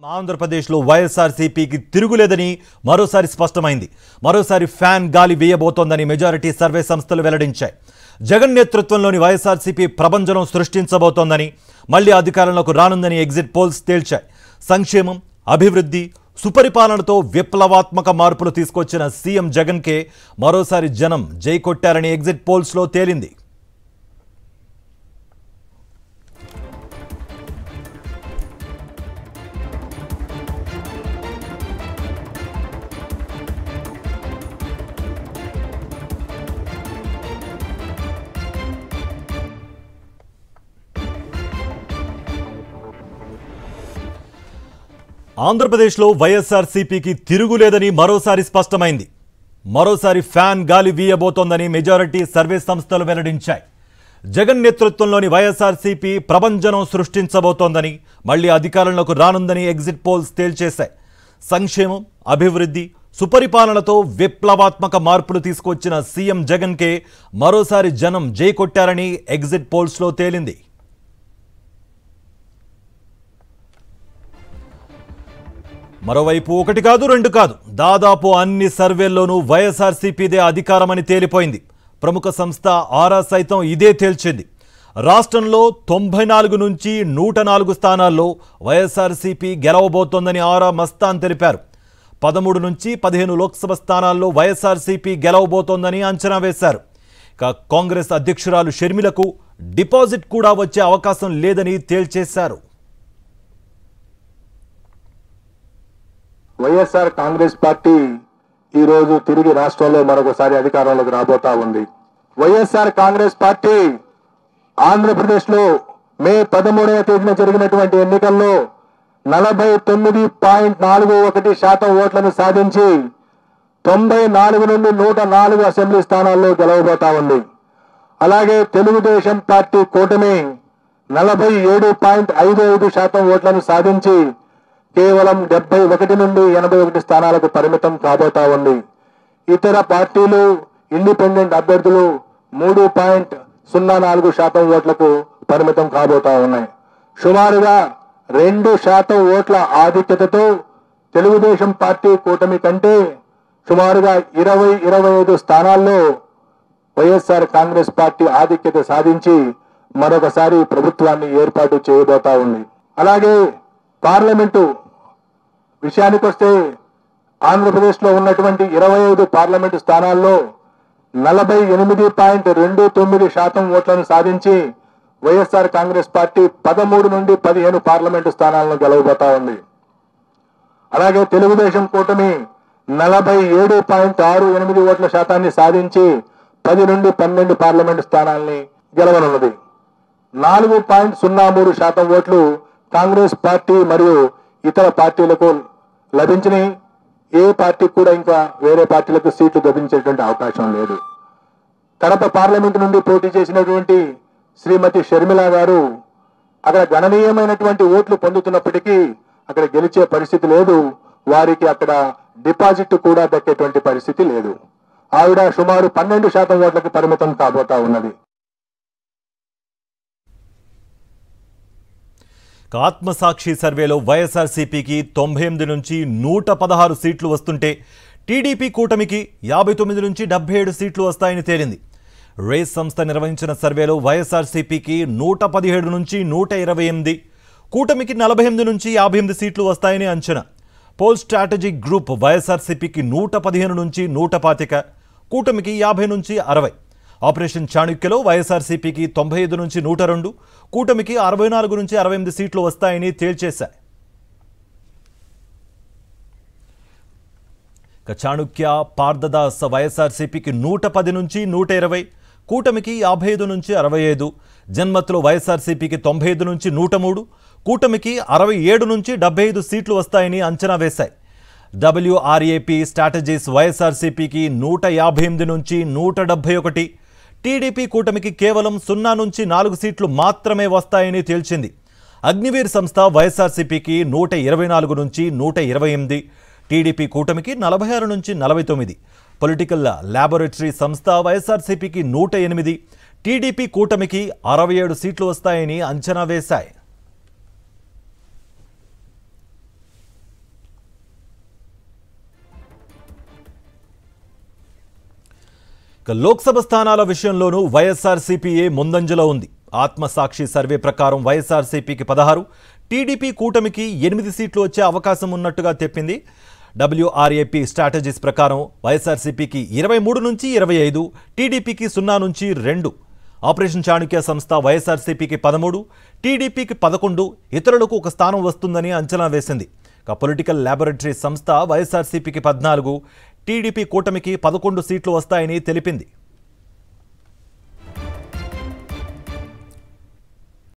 ఆంధ్రప్రదేశ్లో వైఎస్ఆర్సీపీకి తిరుగులేదని మరోసారి స్పష్టమైంది. మరోసారి ఫ్యాన్ గాలి వేయబోతోందని మెజారిటీ సర్వే సంస్థలు వెల్లడించాయి. జగన్ నేతృత్వంలోని వైఎస్ఆర్సీపీ ప్రభంజనం సృష్టించబోతోందని, మళ్లీ అధికారంలోకి రానుందని ఎగ్జిట్ పోల్స్ తేల్చాయి. సంక్షేమం, అభివృద్ధి, సుపరిపాలనతో విప్లవాత్మక మార్పులు తీసుకొచ్చిన సీఎం జగన్కే మరోసారి జనం జై కొట్టారని ఎగ్జిట్ పోల్స్లో తేలింది. ఆంధ్రప్రదేశ్లో వైఎస్ఆర్సీపీకి తిరుగులేదని మరోసారి స్పష్టమైంది. మరోసారి ఫ్యాన్ గాలి వీయబోతోందని మెజారిటీ సర్వే సంస్థలు వెల్లడించాయి. జగన్ నేతృత్వంలోని వైఎస్ఆర్సీపీ ప్రభంజనం సృష్టించబోతోందని, మళ్లీ అధికారంలోకి రానుందని ఎగ్జిట్ పోల్స్ తేల్చేశాయి. సంక్షేమం, అభివృద్ధి, సుపరిపాలనతో విప్లవాత్మక మార్పులు తీసుకొచ్చిన సీఎం జగన్కే మరోసారి జనం జై కొట్టారని ఎగ్జిట్ పోల్స్లో తేలింది. మరోవైపు ఒకటి కాదు, రెండు కాదు, దాదాపు అన్ని సర్వేల్లోనూ వైఎస్ఆర్సీపీదే అధికారమని తేలిపోయింది. ప్రముఖ సంస్థ ఆరా సైతం ఇదే తేల్చింది. రాష్ట్రంలో 94 నుంచి 104 స్థానాల్లో వైఎస్ఆర్సీపీ గెలవబోతోందని ఆరా మస్తాన్ తెలిపారు. 13 నుంచి 15 లోక్సభ స్థానాల్లో వైఎస్ఆర్సీపీ గెలవబోతోందని అంచనా వేశారు. ఇక కాంగ్రెస్ అధ్యక్షురాలు షర్మిలకు డిపాజిట్ కూడా వచ్చే అవకాశం లేదని తేల్చేశారు. వైఎస్ఆర్ కాంగ్రెస్ పార్టీ ఈ రోజు తిరిగి రాష్ట్రంలో మరొకసారి అధికారంలోకి రాబోతా ఉంది. వైఎస్ఆర్ కాంగ్రెస్ పార్టీ ఆంధ్రప్రదేశ్ లో మే 13వ తేదీన జరిగినటువంటి ఎన్నికల్లో 49.41% ఓట్లను సాధించి 94 నుండి 104 అసెంబ్లీ స్థానాల్లో గెలవబోతా ఉంది. అలాగే తెలుగుదేశం పార్టీ కూటమి 47.55% ఓట్లను సాధించి కేవలం 71 నుండి 81 స్థానాలకు పరిమితం కాబోతా ఉంది. ఇతర పార్టీలు, ఇండిపెండెంట్ అభ్యర్థులు 3.04% ఓట్లకు పరిమితం కాబోతా ఉన్నాయి. సుమారుగా 2% ఓట్ల ఆధిక్యతతో తెలుగుదేశం పార్టీ కూటమి కంటే సుమారుగా 20-25 స్థానాల్లో వైఎస్ఆర్ కాంగ్రెస్ పార్టీ ఆధిక్యత సాధించి మరొకసారి ప్రభుత్వాన్ని ఏర్పాటు చేయబోతా ఉంది. అలాగే పార్లమెంటు విషయానికి వస్తే ఆంధ్రప్రదేశ్ లో ఉన్నటువంటి 25 పార్లమెంటు స్థానాల్లో 48.29% ఓట్లను సాధించి వైఎస్ఆర్ కాంగ్రెస్ పార్టీ 13 నుండి 15 పార్లమెంటు స్థానాలను గెలవబోతా ఉంది. అలాగే తెలుగుదేశం కూటమి 47.68 ఓట్ల శాతాన్ని సాధించి 10 నుండి 12 పార్లమెంటు స్థానాల్ని గెలవనున్నది. 4.03% ఓట్లు కాంగ్రెస్ పార్టీ మరియు ఇతర పార్టీలకు లభించినాయి. ఏ పార్టీ కూడా ఇంకా వేరే పార్టీలకు సీట్లు లభించేటువంటి అవకాశం లేదు. కడప పార్లమెంటు నుండి పోటీ చేసినటువంటి శ్రీమతి షర్మిల గారు అక్కడ గణనీయమైనటువంటి ఓట్లు పొందుతున్నప్పటికీ అక్కడ గెలిచే పరిస్థితి లేదు. వారికి అక్కడ డిపాజిట్ కూడా దక్కేటువంటి పరిస్థితి లేదు. ఆవిడ సుమారు 12% ఓట్లకు పరిమితం కాబోతా ఉన్నది. ఆత్మసాక్షి సర్వేలో వైఎస్ఆర్సీపీకి 98 నుంచి 116 సీట్లు వస్తుంటే టీడీపీ కూటమికి 59 నుంచి 77 సీట్లు వస్తాయని తేలింది. రేస్ సంస్థ నిర్వహించిన సర్వేలో వైఎస్ఆర్సీపీకి 117 నుంచి 128, కూటమికి 48 నుంచి 58 సీట్లు వస్తాయని అంచనా. పోల్ స్ట్రాటజిక్ గ్రూప్ వైఎస్ఆర్సీపీకి 115 నుంచి 125, కూటమికి 50 నుంచి 60. ఆపరేషన్ చాణుక్యలో వైఎస్ఆర్సీపీకి 95 నుంచి 102, కూటమికి 64 నుంచి 68 సీట్లు వస్తాయని తేల్చేశాయి. చాణుక్య, పార్థదాస్ వైఎస్ఆర్సీపీకి 110 నుంచి 120, కూటమికి 55 నుంచి 65. జన్మత్లో వైఎస్ఆర్సీపీకి 95 నుంచి 103, కూటమికి 67 నుంచి 75 సీట్లు వస్తాయని అంచనా వేశాయి. WRAP స్ట్రాటజీస్ వైఎస్ఆర్సీపీకి 158 నుంచి 171, టీడీపీ కూటమికి కేవలం 0 నుంచి 4 సీట్లు మాత్రమే వస్తాయని తేల్చింది. అగ్నివీర్ సంస్థ వైఎస్ఆర్సీపీకి 124 నుంచి 128, టీడీపీ కూటమికి 46 నుంచి 49. పొలిటికల్ ల్యాబొరేటరీ సంస్థ వైఎస్ఆర్సీపీకి 108, టీడీపీ కూటమికి 67 సీట్లు వస్తాయని అంచనా వేశాయి. ఇక లోక్సభ స్థానాల విషయంలోనూ వైఎస్ఆర్సీపీయే ముందంజలో ఉంది. ఆత్మసాక్షి సర్వే ప్రకారం వైఎస్ఆర్సీపీకి 16, టీడీపీ కూటమికి 8 సీట్లు వచ్చే అవకాశం ఉన్నట్టుగా తెప్పింది. WRAP స్ట్రాటజీస్ ప్రకారం వైఎస్ఆర్సీపీకి 23 నుంచి 25, టీడీపీకి 0 నుంచి 2. ఆపరేషన్ చాణుక్య సంస్థ వైఎస్ఆర్సీపీకి 13, టీడీపీకి 11, ఇతరులకు ఒక స్థానం వస్తుందని అంచనా వేసింది. పొలిటికల్ ల్యాబొరేటరీ సంస్థ వైఎస్ఆర్సీపీకి 14, టీడీపీ కూటమికి 11 సీట్లు వస్తాయని తెలిపింది.